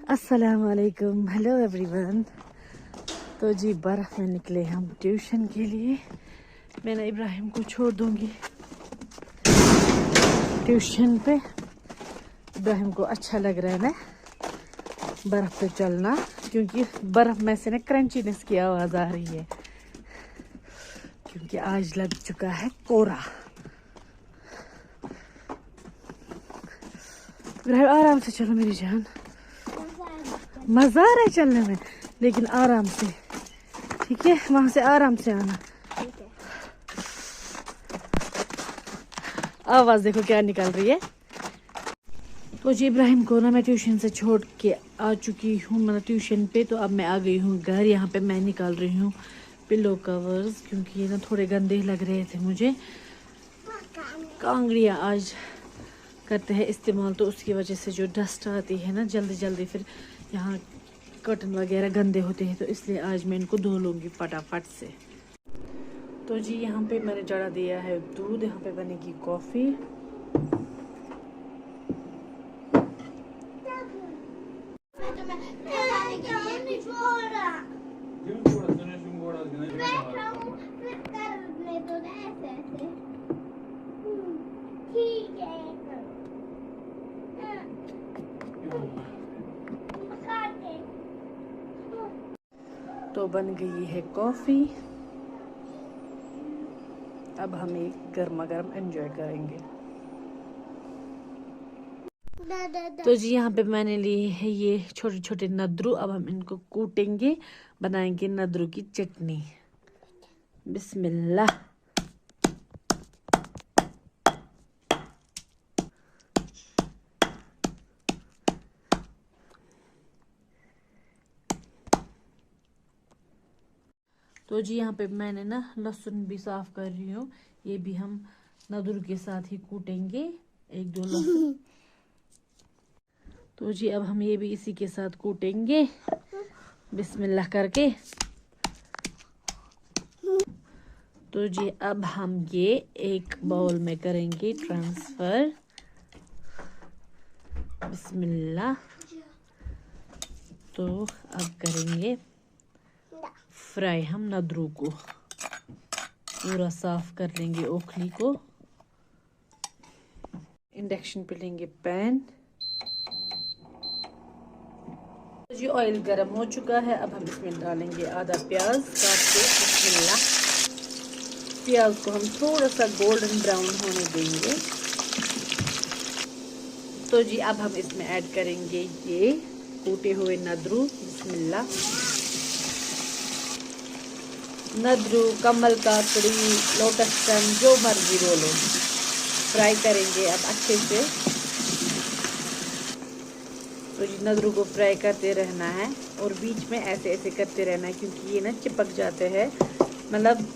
अस्सलाम वालेकुम, hello everyone. तो जी बर्फ़ में निकले हम ट्यूशन के लिए। मैंने इब्राहिम को छोड़ दूंगी ट्यूशन पे। इब्राहिम को अच्छा लग रहा है ना बर्फ़ पे चलना, क्योंकि बर्फ़ में से ना क्रंचीनेस की आवाज़ आ रही है, क्योंकि आज लग चुका है कोहरा। इब्राहिम आराम से चलो मेरी जान, मज़ा आ रहा है चलने में, लेकिन आराम से, ठीक है? वहां से आराम से आना। आवाज देखो क्या निकल रही है। तो जी इब्राहिम को ना मैं ट्यूशन से छोड़ के आ चुकी हूँ, मतलब ट्यूशन पे। तो अब मैं आ गई हूँ घर। यहाँ पे मैं निकाल रही हूँ पिलो कवर्स, क्योंकि ये ना थोड़े गंदे लग रहे थे मुझे। कांगड़ियाँ आज करते हैं इस्तेमाल, तो उसकी वजह से जो डस्ट आती है ना जल्दी जल्दी, फिर यहाँ कर्टन वगैरह गंदे होते हैं, तो इसलिए आज मैं इनको धो लूँगी फटाफट से। तो जी यहाँ पे मैंने चढ़ा दिया है दूध। यहाँ पे बनेगी कॉफ़ी। तो बन गई है कॉफ़ी। अब हम एक गर्मा गर्म एंजॉय करेंगे। तो जी यहाँ पे मैंने लिए है ये छोटे छोटे नद्रू। अब हम इनको कूटेंगे, बनाएंगे नद्रू की चटनी। बिस्मिल्लाह। तो जी यहाँ पे मैंने ना लहसुन भी साफ कर रही हूँ। ये भी हम नद्रू के साथ ही कूटेंगे, एक दो लहसुन। तो जी अब हम ये भी इसी के साथ कूटेंगे बिस्मिल्लाह करके। तो जी अब हम ये एक बाउल में करेंगे ट्रांसफर। बिस्मिल्लाह। तो अब करेंगे फ्राई हम नद्रू को। पूरा साफ कर लेंगे ओखली को। इंडक्शन पे लेंगे पैन। जी ऑयल गर्म हो चुका है। अब हम इसमें डालेंगे आधा प्याज काट के। बिस्मिल्लाह। प्याज को हम थोड़ा सा गोल्डन ब्राउन होने देंगे। तो जी अब हम इसमें ऐड करेंगे ये कूटे हुए नद्रू। बिस्मिल्लाह। नद्रू, कमल काकड़ी, लोटस स्टेम, जो मर्जी बोलो, फ्राई करेंगे अब अच्छे से। तो जी नद्रू को फ्राई करते रहना है, और बीच में ऐसे ऐसे करते रहना है, क्योंकि ये ना चिपक जाते हैं। मतलब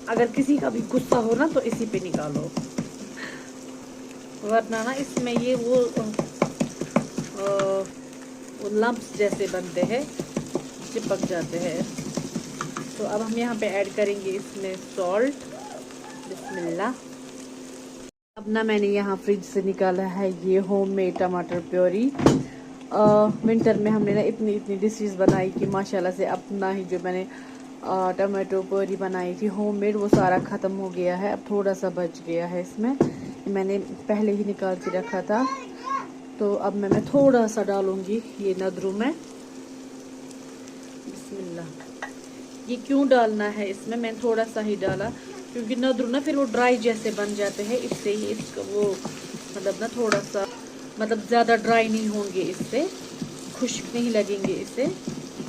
अगर किसी का भी गुस्सा हो ना तो इसी पे निकालो, वरना ना इसमें ये वो लम्प्स जैसे बनते हैं, चिपक जाते हैं। तो अब हम यहाँ पे ऐड करेंगे इसमें सॉल्ट। बिस्मिल्लाह। अब ना मैंने यहाँ फ्रिज से निकाला है ये होममेड टमाटर प्योरी। विंटर में हमने ना इतनी इतनी डिशेस बनाई कि माशाल्लाह से अपना ही जो मैंने टमाटो प्योरी बनाई थी होममेड, वो सारा ख़त्म हो गया है। अब थोड़ा सा बच गया है इसमें, मैंने पहले ही निकाल के रखा था। तो अब मैं थोड़ा सा डालूंगी ये नद्रू में। बिस्मिल्लाह। ये क्यों डालना है इसमें, मैंने थोड़ा सा ही डाला, क्योंकि नद्रू ना फिर वो ड्राई जैसे बन जाते हैं। इससे ही इसका वो मतलब ना थोड़ा सा, मतलब ज़्यादा ड्राई नहीं होंगे, इससे खुश्क नहीं लगेंगे इससे।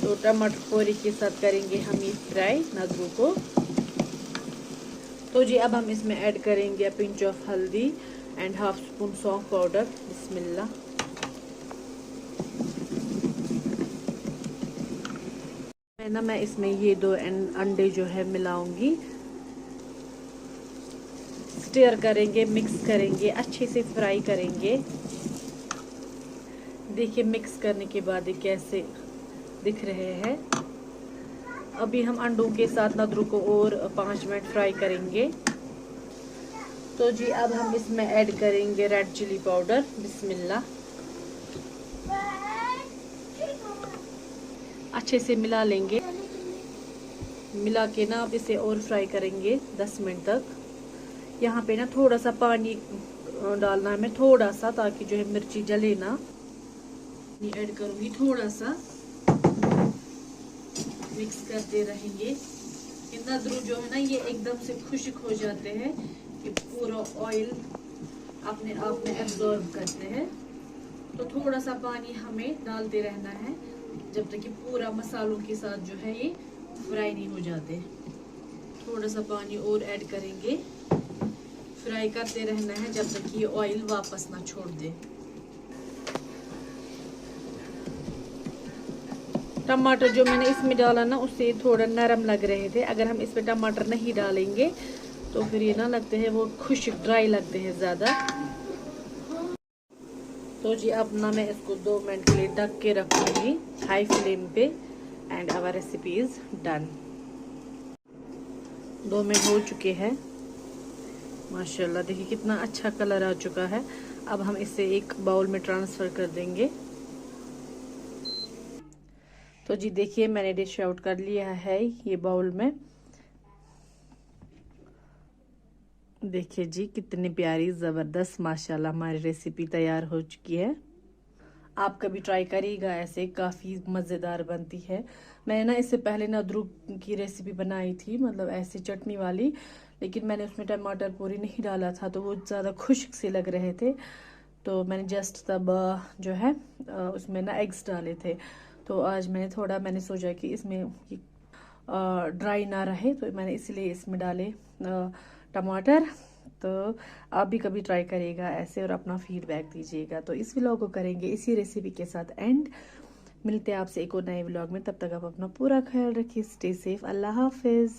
तो टमाटर प्योरी के साथ करेंगे हम ये फ्राई नद्रू को। तो जी अब हम इसमें ऐड करेंगे पिंच ऑफ हल्दी एंड हाफ स्पून सौंफ पाउडर। बिस्मिल्लाह। मैं इसमें ये 2 अंडे जो है मिलाऊंगी। स्टीयर करेंगे, मिक्स करेंगे, अच्छे से फ्राई करेंगे। देखिए मिक्स करने के बाद ये कैसे दिख रहे हैं। अभी हम अंडों के साथ नद्रू को और 5 मिनट फ्राई करेंगे। तो जी अब हम इसमें ऐड करेंगे रेड चिली पाउडर। बिस्मिल्लाह। अच्छे से मिला लेंगे। मिला के ना अब इसे और फ्राई करेंगे 10 मिनट तक। यहाँ पे ना थोड़ा सा पानी डालना है, मैं थोड़ा सा, ताकि जो है मिर्ची जले ना। ऐड करूंगी थोड़ा सा, मिक्स करते रहेंगे। इतना अदरक जो है ना ये एकदम से खुश्क हो जाते हैं कि पूरा ऑयल अपने आप में एब्जॉर्ब करते हैं। तो थोड़ा सा पानी हमें डालते रहना है जब तक कि पूरा मसालों के साथ जो है ये फ्राई नहीं हो जाते। थोड़ा सा पानी और ऐड करेंगे, फ्राई करते रहना है जब तक कि ये ऑयल वापस ना छोड़ दे। टमाटर जो मैंने इसमें डाला ना उससे थोड़ा नरम लग रहे थे। अगर हम इसमें टमाटर नहीं डालेंगे तो फिर ये ना लगते हैं वो खुश्क, ड्राई लगते हैं ज़्यादा। तो जी अब ना मैं इसको 2 मिनट के लिए ढक के रखूँगी हाई फ्लेम पे। And our recipe is done. 2 minute हो चुके हैं माशाल्लाह। देखिए कितना अच्छा कलर आ चुका है। अब हम इसे एक बाउल में ट्रांसफ़र कर देंगे। तो जी देखिए मैंने डिश आउट कर लिया है ये बाउल में। देखिए जी कितनी प्यारी ज़बरदस्त माशाल्लाह हमारी रेसिपी तैयार हो चुकी है। आप कभी ट्राई करिएगा, ऐसे काफ़ी मज़ेदार बनती है। मैंने ना इससे पहले ना अदरक की रेसिपी बनाई थी, मतलब ऐसे चटनी वाली, लेकिन मैंने उसमें टमाटर पूरी नहीं डाला था तो वो ज़्यादा खुश्क से लग रहे थे। तो मैंने जस्ट तब जो है उसमें ना एग्स डाले थे। तो आज मैंने सोचा कि इसमें ड्राई ना रहे, तो मैंने इसलिए इसमें डाले टमाटर। तो आप भी कभी ट्राई करिएगा ऐसे और अपना फीडबैक दीजिएगा। तो इस व्लॉग को करेंगे इसी रेसिपी के साथ एंड। मिलते हैं आपसे एक और नए व्लॉग में, तब तक आप अपना पूरा ख्याल रखिए। Stay safe. अल्लाह हाफिज़।